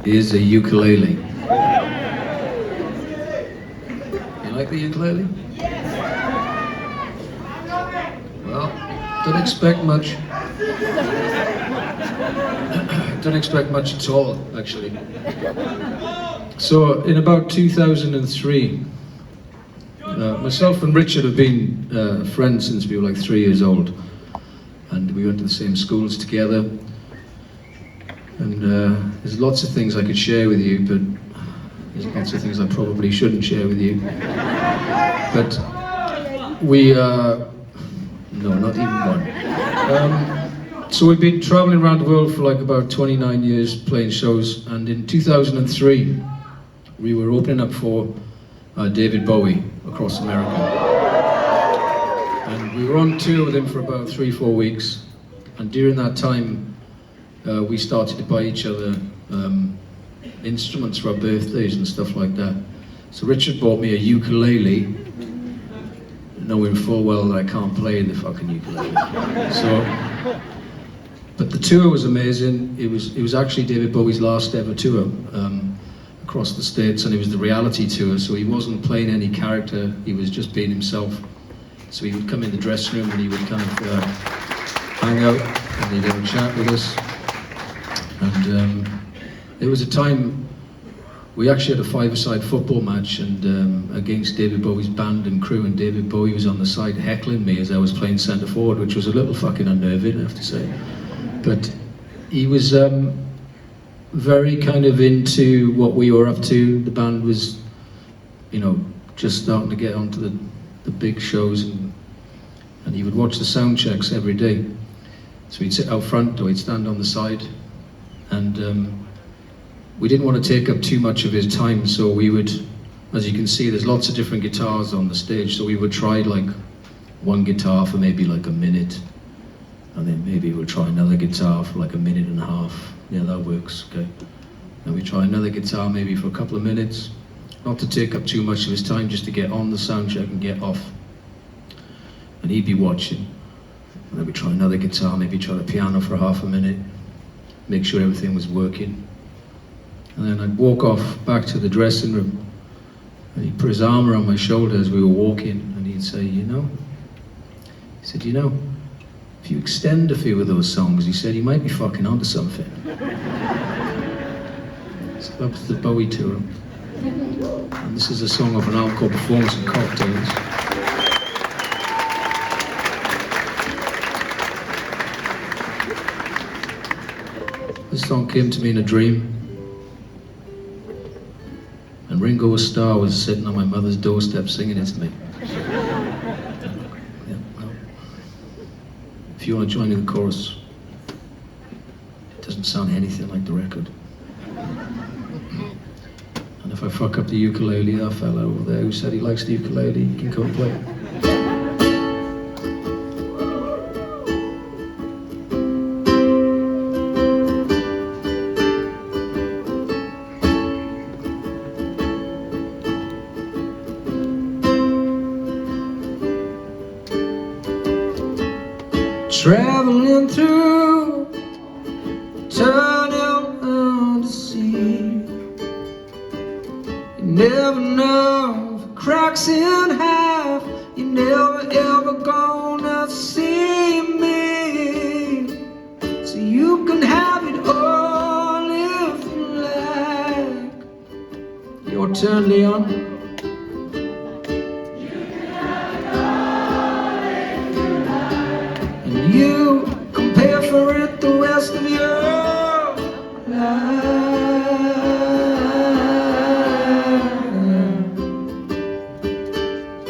is a ukulele. You like the ukulele? Well, don't expect much. Don't expect much at all, actually. So, in about 2003, myself and Richard have been friends since we were like 3 years old, and we went to the same schools together. And there's lots of things I could share with you, but there's lots of things I probably shouldn't share with you. But we, no, not even one. So we've been traveling around the world for like about 29 years playing shows, and in 2003 we were opening up for David Bowie across America. And we were on tour with him for about 3-4 weeks, and during that time we started to buy each other instruments for our birthdays and stuff like that. So Richard bought me a ukulele, knowing full well that I can't play the fucking ukulele. So, but the tour was amazing. It was actually David Bowie's last ever tour across the States, and it was the reality tour, so he wasn't playing any character, he was just being himself. So he would come in the dressing room and he would kind of hang out and he'd have a chat with us. And it was a time we actually had a five-a-side football match, and against David Bowie's band and crew, and David Bowie was on the side heckling me as I was playing centre forward, which was a little fucking unnerving, I have to say. But he was very kind of into what we were up to. The band was, you know, just starting to get onto the big shows, and he would watch the sound checks every day. So he'd sit out front or he'd stand on the side, and we didn't want to take up too much of his time, so we would, as you can see, there's lots of different guitars on the stage, so we would try like one guitar for maybe like a minute, and then maybe we'll try another guitar for like a minute and a half. Yeah, that works, okay. Then we try another guitar maybe for a couple of minutes, not to take up too much of his time, just to get on the sound check and get off. And he'd be watching, and then we try another guitar, maybe try the piano for half a minute, make sure everything was working. And then I'd walk off back to the dressing room, and he'd put his arm around my shoulder as we were walking, and he'd say, he said, you know, if you extend a few of those songs, he said, you might be fucking onto something. So that was the Bowie tour. And this is a song of an album called Performance and Cocktails. This song came to me in a dream. And Ringo Starr was sitting on my mother's doorstep singing it to me. Yeah, well, if you want to join in the chorus, it doesn't sound anything like the record. And if I fuck up the ukulele, that fella over there who said he likes the ukulele, he can come and play it. Traveling through tunnel under sea, you never know if it cracks in half. You're never ever gonna see me, so you can have it all if you like. Your turn, Lyon. You